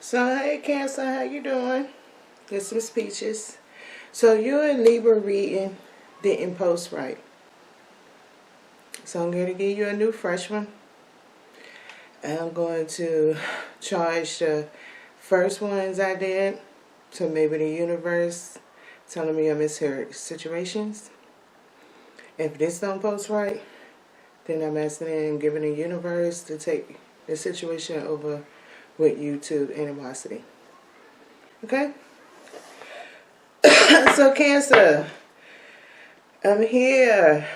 So hey Cancer, how you doing? This is Peaches. So you and Libra reading didn't post right. So I'm going to give you a new fresh one. And I'm going to charge the first ones I did to maybe the universe telling me I misheard situations. If this don't post right, then I'm asking and giving the universe to take the situation over with YouTube animosity. Okay? So Cancer, I'm here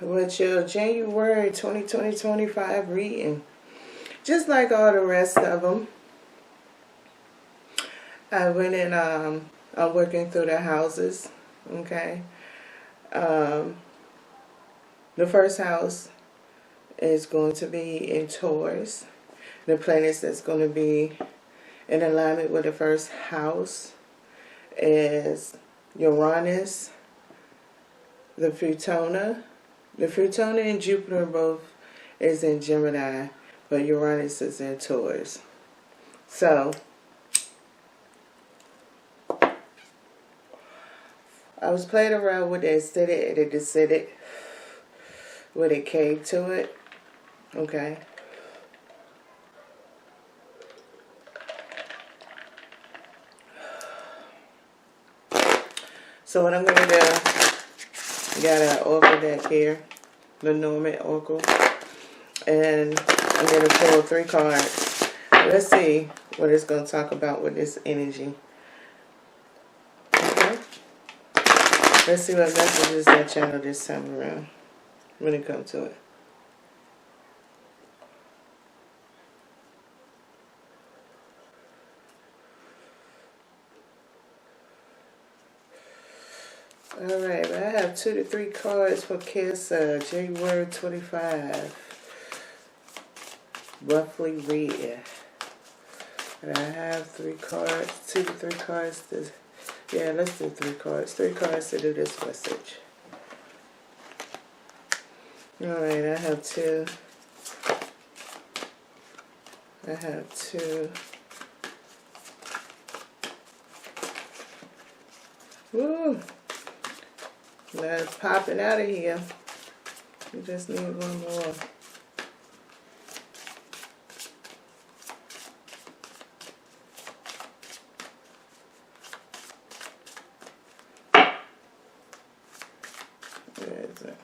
with your January 2025 reading. Just like all the rest of them, I went in, I'm working through the houses, okay? The first house is going to be in Taurus. The planets that's going to be in alignment with the first house is Uranus, the Futona. The Futona and Jupiter both is in Gemini, but Uranus is in Taurus. So, I was playing around with the acidic and the acidic when it came to it. Okay. So what I'm going to do, got an oracle deck here, the Norman oracle, and I'm going to pull 3 cards. Let's see what it's going to talk about with this energy. Okay. Let's see what messages that channel this time around when it comes to it. Alright, I have 2 to 3 cards for Cancer, January 25. Roughly read. And I have 3 cards, 2 to 3 cards to, yeah, let's do 3 cards. 3 cards to do this message. Alright, I have 2. I have 2. Woo! Let's pop it out of here. We just need one more. Where is it?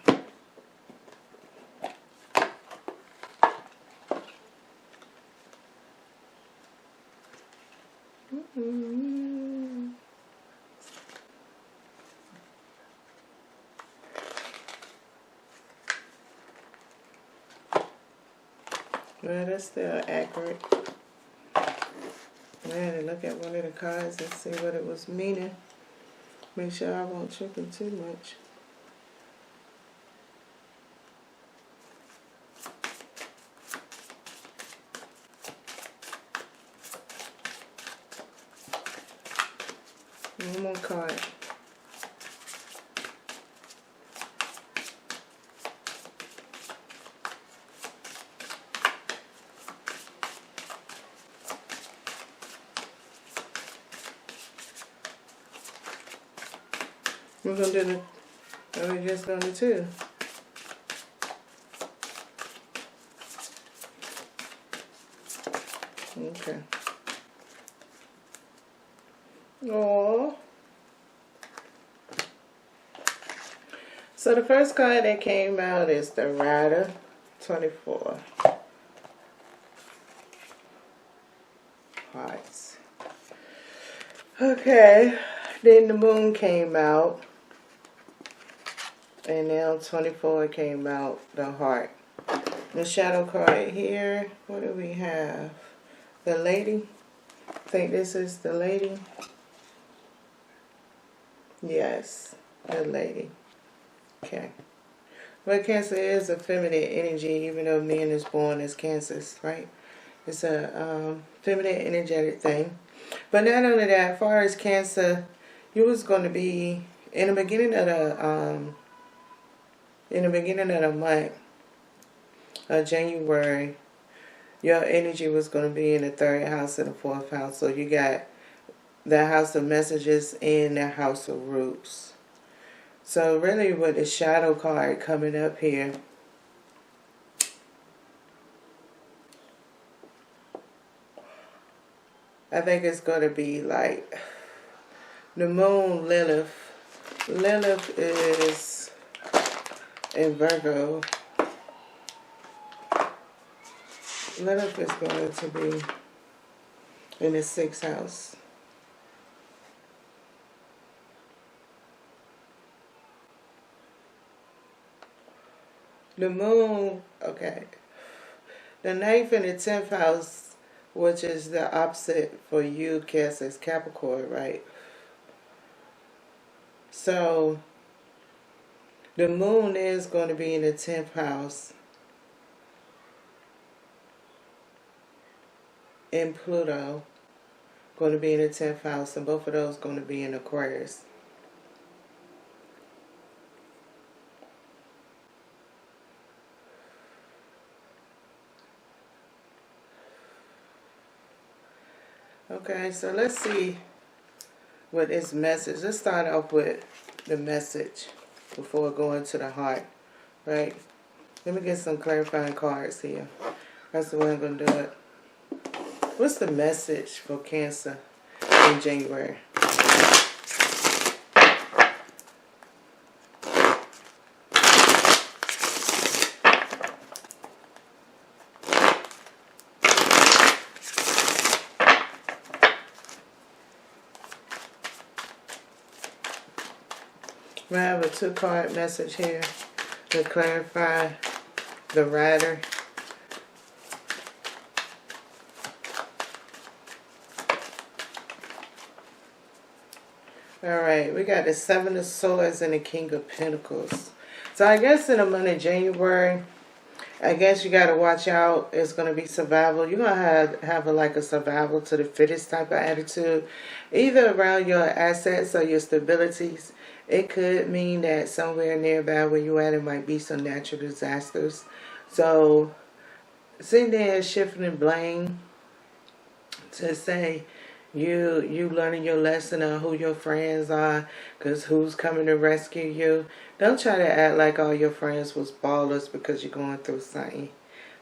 Well, that's still accurate. I had to look at one of the cards and see what it was meaning. Make sure I won't trick it too much. One more card. We're going to do the, we're just going to do 2. Okay. Aww. So the first card that came out is the Rider 24. Hearts. Okay. Then the Moon came out. And now 24 came out, the Heart. The shadow card here, what do we have? The Lady. I think this is the Lady. Yes, the Lady. Okay. Well, Cancer is a feminine energy, even though men is born as Cancers, right? It's a feminine energetic thing. But not only that, as far as Cancer, you was going to be in the beginning of the month of January. your energy was going to be in the 3rd house and the 4th house. So you got the house of messages and the house of roots. So really with the shadow card coming up here, I think it's going to be like the moon, Lilith. Lilith is in Virgo. Lilith is going to be in the 6th house. The moon, okay. The 9th and the 10th house, which is the opposite for you, Cancer, is Capricorn, right? So, the moon is going to be in the 10th house. And Pluto going to be in the 10th house. And both of those going to be in Aquarius. Okay, so let's see what this message. Let's start off with the message before going to the heart, right? Let me get some clarifying cards here. That's the way I'm going to do it. What's the message for Cancer in January? I have a 2-card message here to clarify the rider. Alright, we got the 7 of Swords and the King of Pentacles. So I guess in the month of January, I guess you got to watch out. It's going to be survival. You're going to have like a survival to the fittest type of attitude, either around your assets or your stabilities. It could mean that somewhere nearby where you at, it might be some natural disasters. So sitting there shifting blame to say you learning your lesson on who your friends are, because who's coming to rescue you. Don't try to act like all your friends was ballers because you're going through something.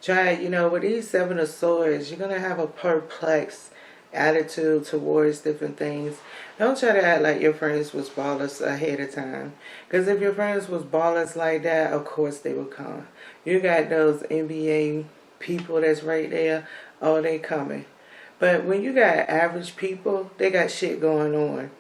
Try, with these 7 of Swords, you're going to have a perplexed attitude towards different things. Don't try to act like your friends was ballers ahead of time. Because if your friends was ballers like that, of course they will come. You got those NBA people that's right there. Oh, they coming. But when you got average people, they got shit going on.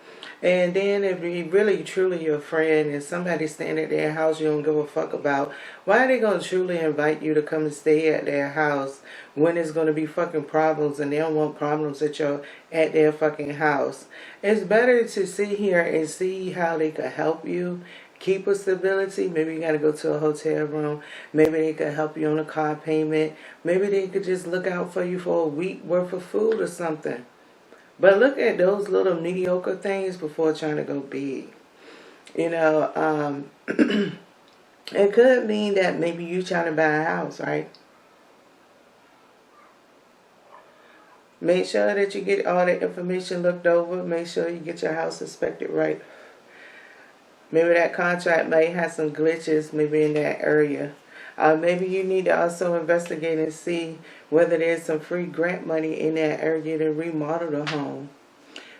And then if you really truly your friend and somebody staying at their house you don't give a fuck about, why are they going to truly invite you to come and stay at their house when there's going to be fucking problems and they don't want problems at their fucking house? It's better to sit here and see how they could help you keep a stability. Maybe you got to go to a hotel room. Maybe they could help you on a car payment. Maybe they could just look out for you for a week worth of food or something. But look at those little mediocre things before trying to go big. It could mean that maybe you trying to buy a house, right? Make sure that you get all the information looked over. Make sure you get your house inspected right. Maybe that contract may have some glitches maybe in that area. Maybe you need to also investigate and see whether there's some free grant money in that area to remodel the home.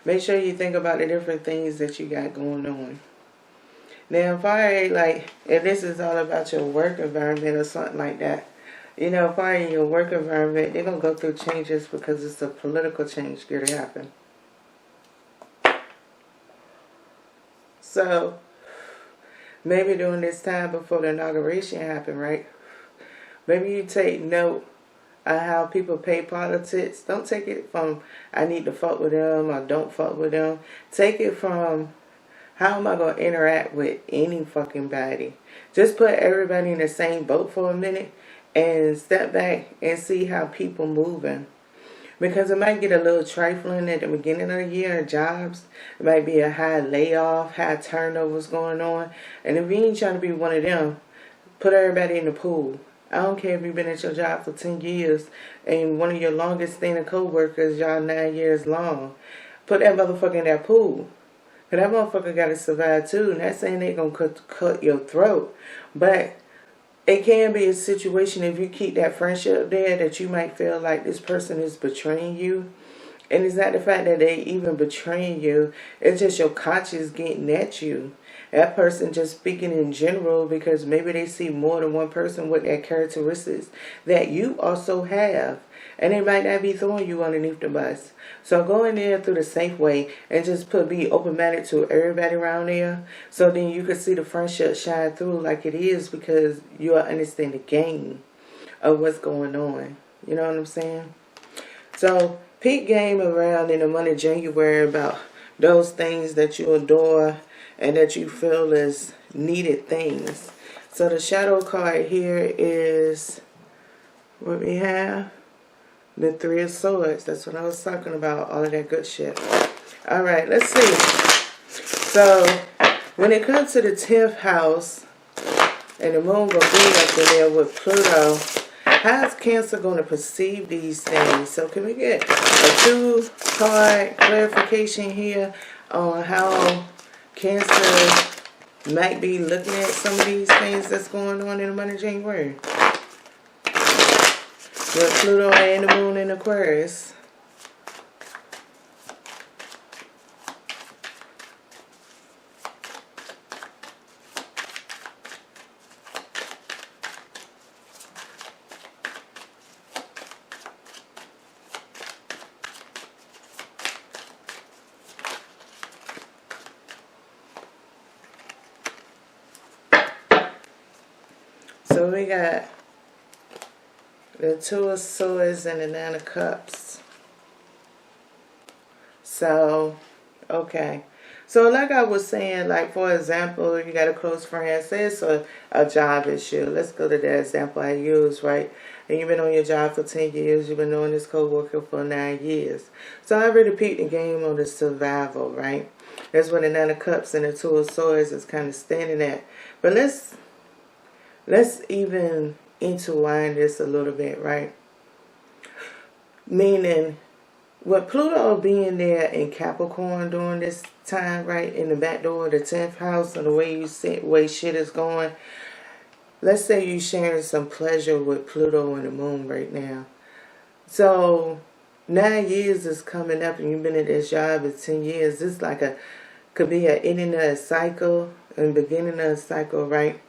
Make sure you think about the different things that you got going on. Now, if this is all about your work environment or something like that, if I in your work environment, they're going to go through changes because it's a political change going to happen. So, maybe during this time before the inauguration happened, right? Maybe you take note of how people pay politics. Don't take it from, I need to fuck with them or don't fuck with them. Take it from, how am I going to interact with any fucking body? Just put everybody in the same boat for a minute and step back and see how people moving. Because it might get a little trifling at the beginning of the year in jobs. It might be a high layoff, high turnovers going on. And if you ain't trying to be one of them, put everybody in the pool. I don't care if you've been at your job for 10 years and one of your longest standing co-workers, y'all 9 years long. Put that motherfucker in that pool. Because that motherfucker got to survive too. Not saying they going to cut your throat. But it can be a situation if you keep that friendship there that you might feel like this person is betraying you. And it's not the fact that they even betraying you. It's just your conscience getting at you. That person just speaking in general because maybe they see more than one person with their characteristics that you also have. And they might not be throwing you underneath the bus. So go in there through the safe way and just be open-minded to everybody around there. So then you can see the friendship shine through like it is because you'll understand the game of what's going on. You know what I'm saying? So peak game around in the month of January about those things that you adore and that you feel is needed things. So the shadow card here is what we have. The Three of Swords. That's what I was talking about. All of that good shit. Alright, let's see. So when it comes to the 10th house and the moon going to be up in there with Pluto, how's Cancer going to perceive these things? So can we get a 2-card clarification here on how Cancer might be looking at some of these things that's going on in the month of January? With Pluto and the moon in Aquarius. So we got the Two of Swords and the Nine of Cups. So, okay. So like I was saying, like for example, you got a close friend, say it's a job issue. Let's go to that example I used, right? And you've been on your job for 10 years. You've been knowing this co-worker for 9 years. So I already peeped the game on the survival, right? That's where the Nine of Cups and the Two of Swords is kind of standing at. But let's even intertwine this a little bit, right? Meaning, with Pluto being there in Capricorn during this time, right, in the back door of the 10th house, and the way you see, way shit is going, let's say you're sharing some pleasure with Pluto and the moon right now. So 9 years is coming up, and you've been at this job for 10 years. This like could be an ending of a cycle and beginning of a cycle, right?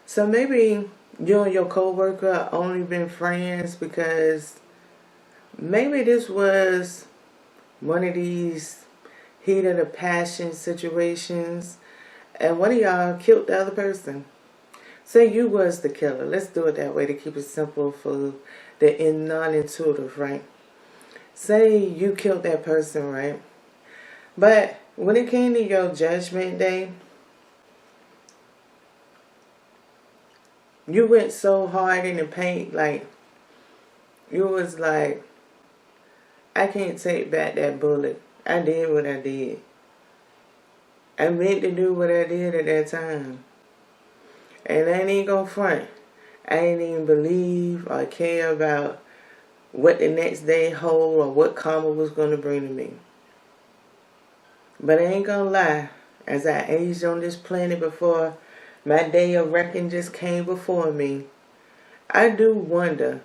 So maybe you and your co-worker only been friends because maybe this was one of these heat of the passion situations and one of y'all killed the other person. Say you was the killer. Let's do it that way to keep it simple for the non-intuitive, right? Say you killed that person, right? But when it came to your judgment day, you went so hard in the paint, like, you was like, I can't take back that bullet. I did what I did. I meant to do what I did at that time. And I ain't gonna front. I ain't even believe or care about what the next day hold or what karma was gonna bring to me. But I ain't gonna lie, as I aged on this planet before my day of reckoning just came before me, I do wonder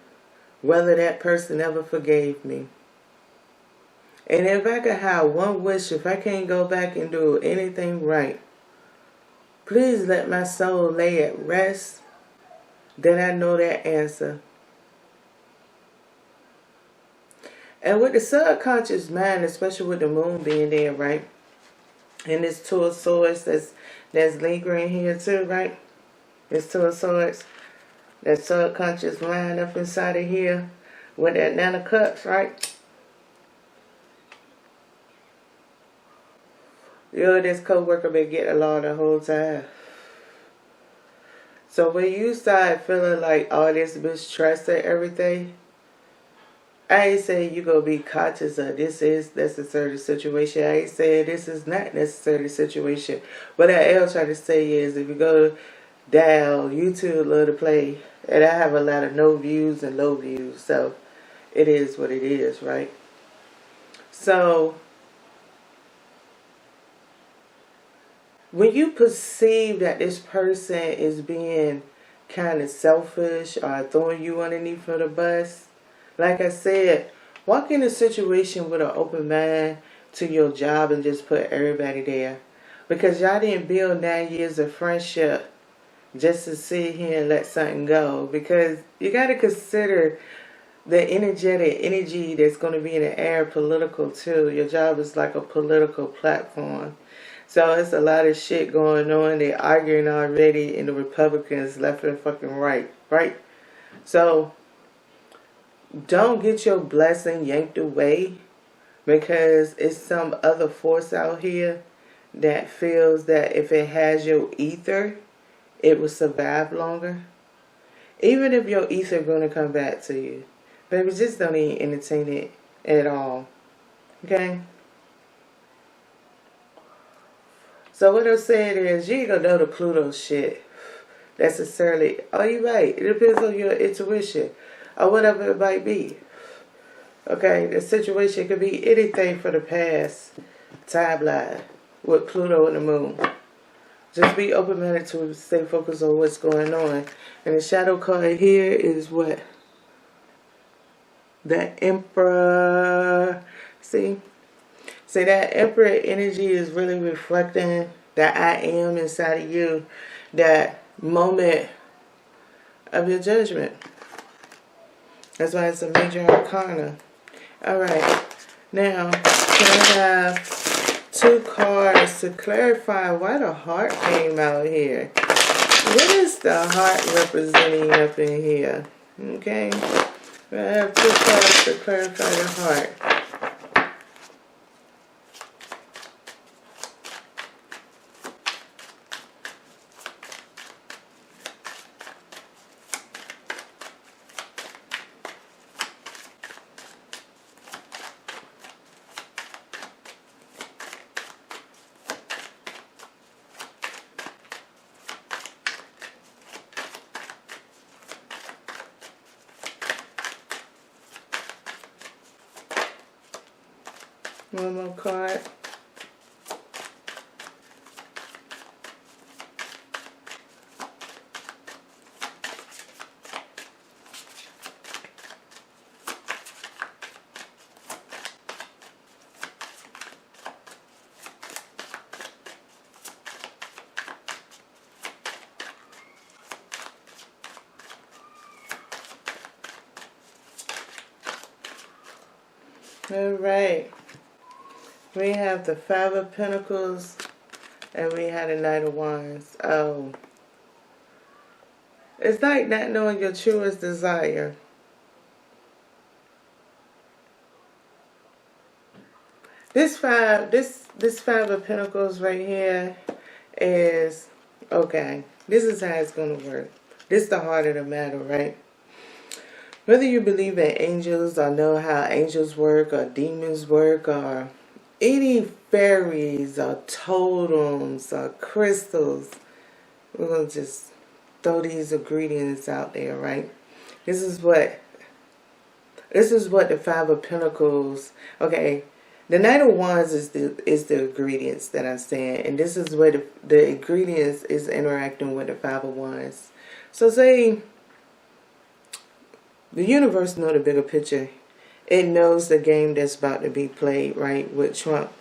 whether that person ever forgave me. And if I could have one wish, if I can't go back and do anything right, please let my soul lay at rest, then I know that answer. And with the subconscious mind, especially with the moon being there, right? And this Two of Swords that's lingering here too, right? This Two of Swords, that subconscious mind up inside of here with that Nine of Cups, right? This co-worker been getting along the whole time. So when you start feeling like all this mistrust and everything, I ain't saying you gonna be conscious of this is necessary situation. I ain't saying this is not necessary situation. What I am trying to say is if you go down, YouTube love to play And I have a lot of no views and low views, so it is what it is, right? So when you perceive that this person is being kind of selfish or throwing you underneath of the bus, like I said, walk in a situation with an open mind to your job and just put everybody there. Because y'all didn't build 9 years of friendship just to sit here and let something go. Because you got to consider the energy that's going to be in the air, political too. Your job is like a political platform. So it's a lot of shit going on. They're arguing already in the Republicans left and fucking right. Right? So don't get your blessing yanked away because it's some other force out here that feels that if it has your ether, it will survive longer. Even if your ether going to come back to you. Baby, just don't even entertain it at all. Okay? So what I'm saying is, you ain't gonna know the Pluto shit necessarily. Oh, you're right. It depends on your intuition or whatever it might be. Okay? The situation could be anything for the past timeline with Pluto and the moon. Just be open-minded to stay focused on what's going on. And the shadow card here is what? The Emperor. See? See, that Emperor energy is really reflecting that I am inside of you. That moment of your judgment. That's why it's a major arcana. Alright. Now, can I have 2 cards to clarify why the heart came out here? What is the heart representing up in here? Okay. I have 2 cards to clarify the heart. One more card. All right. We have the 5 of Pentacles and we had a Knight of Wands. Oh. It's like not knowing your truest desire. This 5 of Pentacles right here is okay. This is how it's gonna work. This is the heart of the matter, right? Whether you believe in angels or know how angels work or demons work or any fairies or totems or crystals, we're going to just throw these ingredients out there, right? This is what the 5 of Pentacles, okay, the Knight of Wands is the ingredients that I'm saying, and this is where the ingredients is interacting with the 5 of Wands. So say the universe knows the bigger picture. It knows the game that's about to be played, right, with Trump,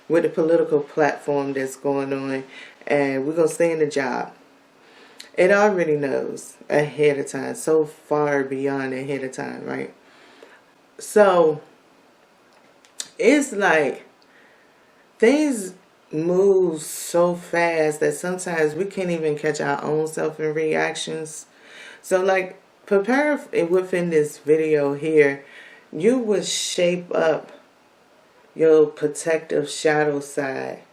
with the political platform that's going on, and we're going to stay in the job. It already knows ahead of time, so far beyond ahead of time, right? So, it's like things move so fast that sometimes we can't even catch our own self in reactions. So, like, prepare within this video here. You would shape up your protective shadow side.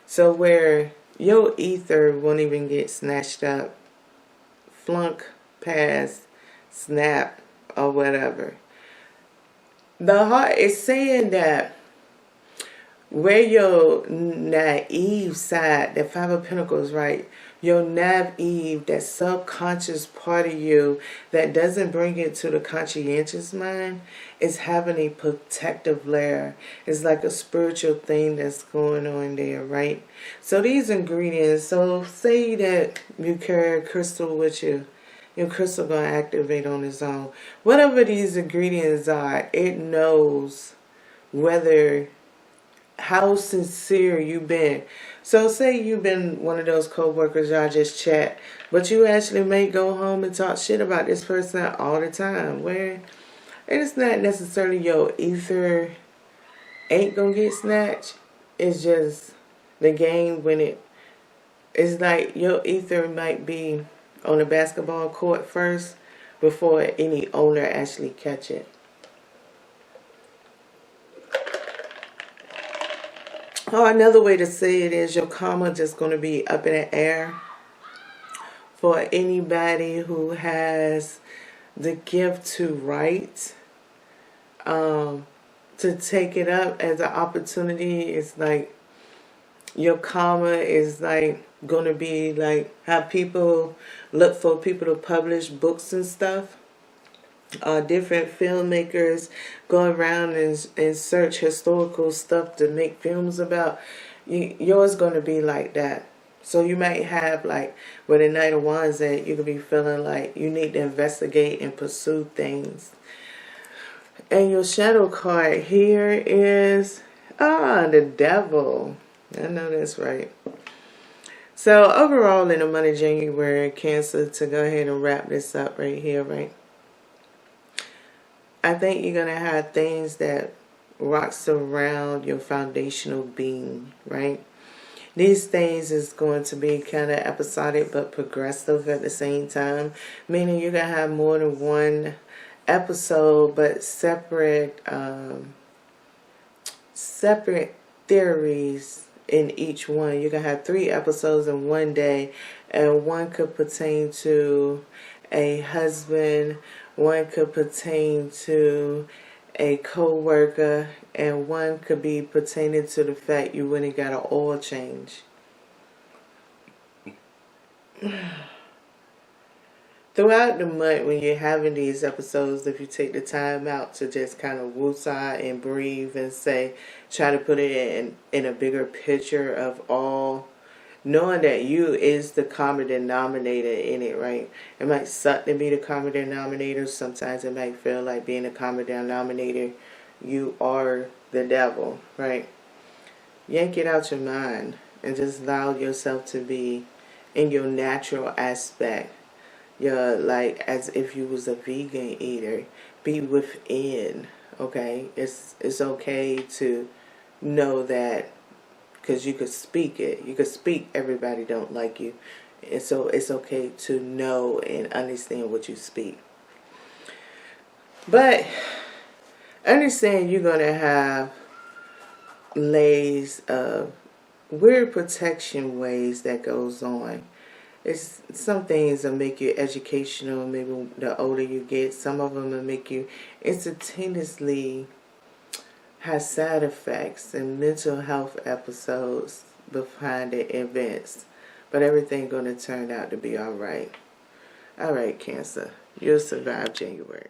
So where your ether won't even get snatched up, flunk, pass, snap, or whatever. The heart is saying that where your naive side, the 5 of Pentacles, right? your naive, that subconscious part of you that doesn't bring it to the conscientious mind, is having a protective layer. It's like a spiritual thing that's going on there, right? So these ingredients, so say that you carry a crystal with you. Your crystal going to activate on its own. Whatever these ingredients are, it knows whether, how sincere you've been. So say you've been one of those co-workers y'all just chat, but you actually may go home and talk shit about this person all the time, where it's not necessarily your ether ain't gonna get snatched. It's just the game when it's like your ether might be on the basketball court first before any owner actually catch it. Oh, another way to say it is your karma just going to be up in the air for anybody who has the gift to write, to take it up as an opportunity. It's like your karma is like going to be like how people look for people to publish books and stuff. Different filmmakers go around and search historical stuff to make films about. Yours going to be like that. So you might have, like, where the Knight of Wands at, you could be feeling like you need to investigate and pursue things. And your shadow card here is, the Devil. I know that's right. So overall in the month of January, Cancer, to go ahead and wrap this up right here, right? I think you're going to have things that rocks around your foundational being, right? These things is going to be kind of episodic but progressive at the same time, meaning you're going to have more than one episode but separate theories in each one. You're going to have 3 episodes in one day, and one could pertain to a husband, one could pertain to a co-worker, and one could be pertaining to the fact you went and got an oil change. Throughout the month when you're having these episodes, if you take the time out to just kind of woosah and breathe and say, try to put it in a bigger picture of all, knowing that you is the common denominator in it, right? It might suck to be the common denominator. Sometimes it might feel like being the common denominator, you are the devil, right? Yank it out your mind and just allow yourself to be in your natural aspect. You're like as if you was a vegan eater. Be within, okay? It's okay to know that, because you could speak it. You could speak everybody don't like you. And so it's okay to know and understand what you speak. But understand you're going to have layers of weird protection ways that goes on. It's some things will make you educational, maybe the older you get. Some of them will make you instantaneously have side effects and mental health episodes behind the events. But everything's going to turn out to be alright. Alright, Cancer. You'll survive January.